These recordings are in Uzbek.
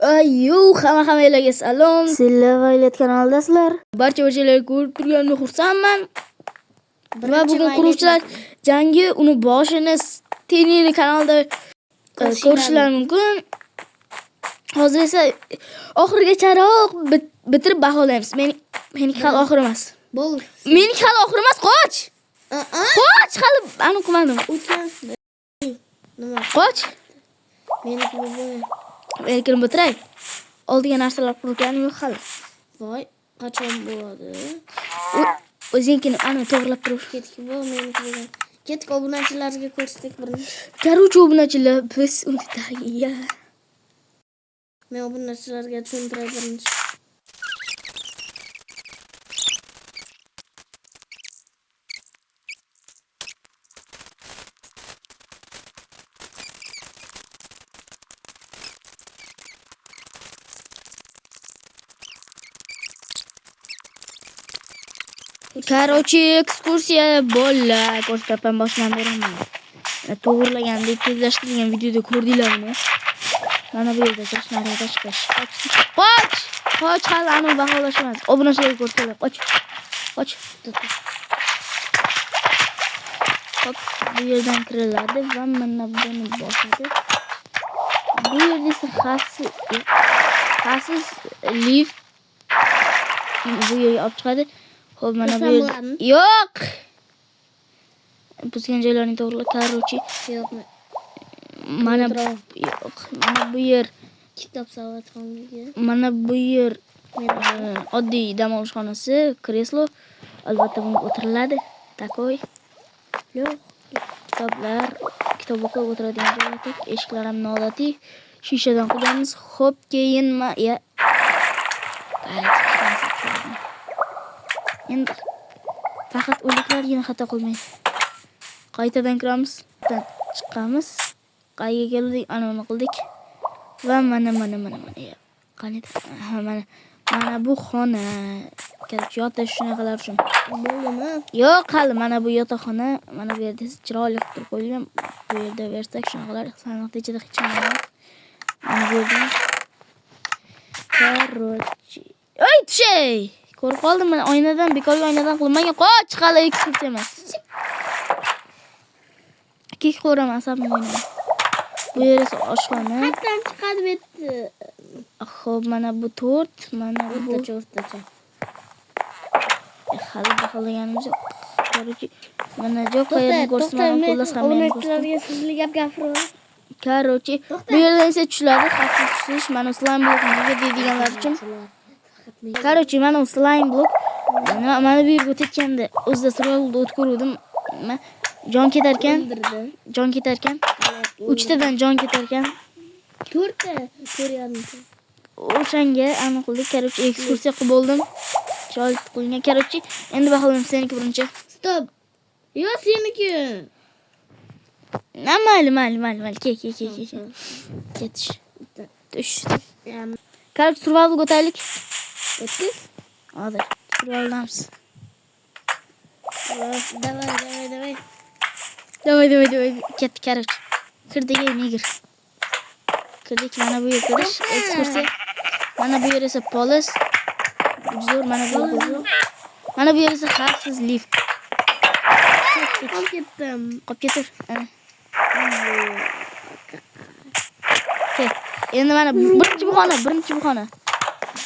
Hammalarga salom. Sizlar Violet kanalidasizlar. Barchalarga ko'rib turganimga xursandman. Va bugun quruvchilar jangi uni boshini Tenini kanalida ko'rishlar mumkin. Hozir esa oxirigacharoq bitirib baholaymiz. Meniki hali oxir emas. Bo'ldi. Meniki hali oxir emas, qoch. Qoch, hali aniq qilmadim. Nima? Qoch. Meniki bo'ldi. Lekin bitiray. Oldiga narsalar qurganim yo'q hali. Voy, qachon bo'ladi? O'zingkini ana to'g'rilab tur. Ketki bu meniki bo'lgan. Ketki obunachilarga ko'rsatak birinchi. Короче, obunachilar biz undagi. Men obunachilarga tushuntiray birinchi. Короче, ekskursiya bolalar ko'rsatib boshdan beraman. To'g'rilagandek tezlashtirilgan videoda ko'rdinglarmi? Mana bu yerda tashlanada chiqish. Qoch! Qoch, hali aniq baholash emas. Obunachilarga ko'rsatib, qoch. Qoch. Hop, bu yerdan kiriladi va mana buni bosadi. Bu yerda esa xavfsiz lift bu yerga olib chiqadi. Xo'p, mana bu yo'q. Buzgan joylarni to'g'rilab, короче, Yo'qmi? Mana bu yer Kitob savatxonligi. Mana bu yer oddiy dam olish xonasi, kreslo. Albatta bunga o'tiriladi. Takoy. Yo'q. Kitob o'qib o'tiradigan joy. Eshiklar ham noodatiy. Shishadan qilganmiz. Xo'p, keyin endi faqat o'liklargina xato qilmaydi. Qaytadan kiramiz, chiqamiz. Qayga keldik, ana uni qildik. Va mana. Qanida? Mana bu xona. Yotish shunaqalar uchun. Bo'ldimi? Yo'q, hali mana bu yotoqxona. Mana bu yerda chiroyli qilib qo'yilgan. Bu yerda versak shunaqalar sanoqda ichida hech nima yo'q. Mana bu yerda. Короче. Ey, tushay! Ko'rib qoldim, men oynadan, bekorga oynadan qilmagan. Qoch, hali ekskursiya emas. Kek qo'raman, asabim o'ynayman. Bu yer esa oshxona. Qayerdan chiqadi betdi? Xo'p, mana bu tort, mana bu o'rtacha. Hali baholaganimiz yo'q. Короче, mana joy qayerni ko'rsatmadim, xullas hamma obunachilarga sizli gap gapiraman. Короче, bu yerdan esa tushiladi, xavfsiz tushish. Mana slime blok nega deydiganlar uchun. Короче, mana slime blok. Mana bu yerga o'tganda o'zida survivalda o'tkiruvdim. Jon ketarkan. 3 tadan jon ketarkan. 4 ta ko'ryapman. O'shanga aniq qildik. Короче, ekskursiya qilib bo'ldim. Chiroyli qilingan. Короче, endi baholaymiz seniki birinchi. Stop. Yo, seniki. Mayli. Ke. Ketish. Tush. Короче, survivalga o'taylik. O'tkiz. Hozir survivaldamiz. Давай. Ketdik, короче. Kirdik, nigir. Kirdik, mana bu yer kirish, ekskursiya. Mana bu yer esa polis. Zo'r, mana bu yer zo'r. Mana bu yer esa xavfsiz lift. Qolib ketir. Endi mana birinchi bu xona.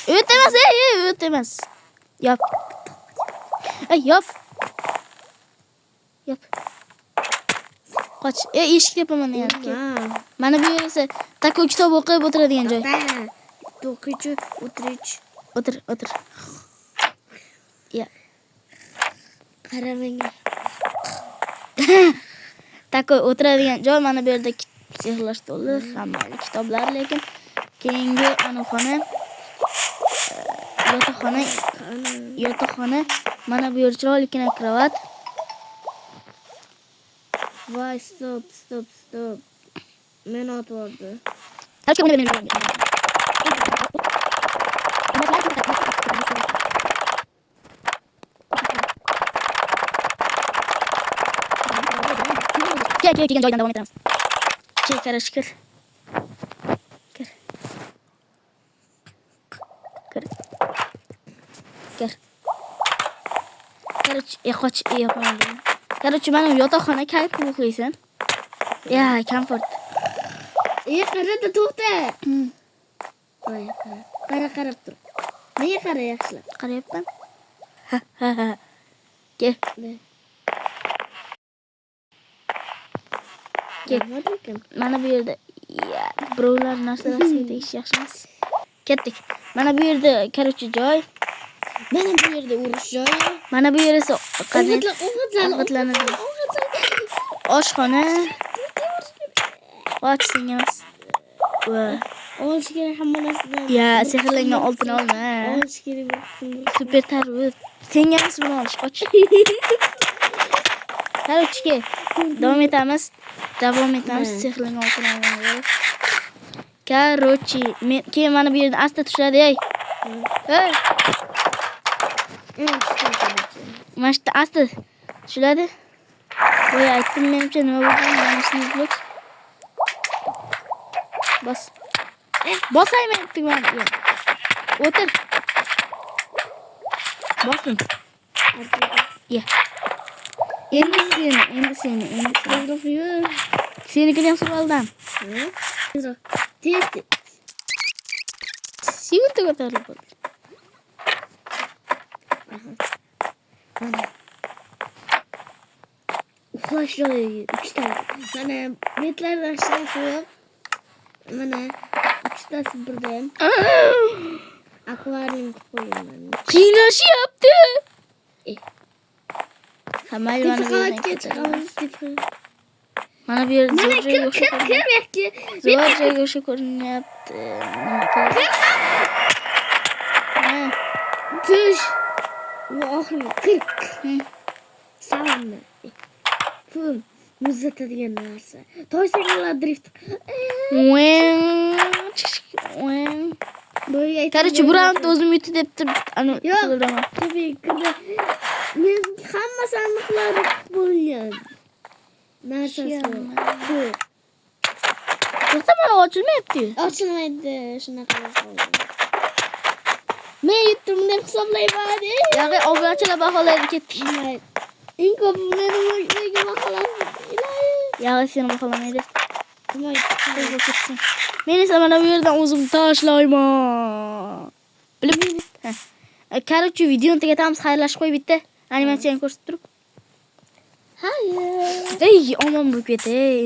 O't emas. Yop. Yop. Qoch. Eshik tepaman yana. Mana bu yer esa takoy kitob o'qib o'tiradigan joy. O'quvchi o'tirich. O'tir. Ya. Qara menga. Takoy o'tiradigan joy mana bu yerda sehrlash to'li, hamma kitoblar, lekin keyingi xona yotoqxona. Mana bu yer chiroylikina kravat. Voy, stop. Men o'tvordi. Kelgan joydan davom etamiz. Kir. Kir. Kir. Короче, qoch, qo'ydim. Короче, mana yotoqxona kayf qilib uxlaysan. Ya, komfort. Qarada to'xta. Voy, qarab tur. Menga qara yaxshilab. Qarayapman. Kel. Kel. Mana bu yerda birovlar narsalar tegish yaxshi emas. Ketdik. Mana bu yerda короче joy. Mana bu yerda urush joyi. Mana bu yer esa Ovqatlanadi. Oshxona. Och singas. Va Olish kerak hamma narsadan. ya, sehrlangan oltin olma. Olish kerak bo'lsin. Super tarvuz. Senga emas buni olish, qoch. Короче, davom etamiz. Sehrlangan oltin olmaga. Короче, men keyin mana bu yerda asta tushadi, ey. Hey. Mana shu asta tushadi. Boya aytdim menimcha nima bo'lgan? Mana shuni blok. Bas. Bosayman aytdim men. O'tir. Bosin. Ya. Endi seni. Senikini ham surib oldim. Tez. Sivitga ko'tarilib bo'ldi. Uxlash joyi 3 ta. Mana betlardan yo'q. Mana 3 tasi birdan. Akvarium qo'yaman. Qiynashyapti. Hamal mana bu yerdan mana bu yerda zo'r joyga o'xshab ko'rinyapti. Zo'r joyga o'xshab ko'rinyapti. Nima qilamiz? Tush. Bu oxirgi 40. Salamni. Pul muzlatadigan narsa. Toshlar drift. Короче, bu round o'zim yutib deb turib, ana yo'q. Tabiiy kirdi. Men hamma sandiqlar bo'lgan. Narsasi. To'xta, mana ochilmayapti. Ochilmaydi, shunaqa qildi. Men yutdim deb hisoblayman. Yog'i obunachilar baholaydi ketdik. Eng ko'p nega baholaydi? Yog'i seni baholamaydi. Men esa mana bu yerdan o'zim tashlayman. Bilib. Короче, videoni tugatamiz, xayrlashib qo'y bitta. Animatsiyani ko'rsatib turib. Hayır. Ey, omon bo'lib ket, ey.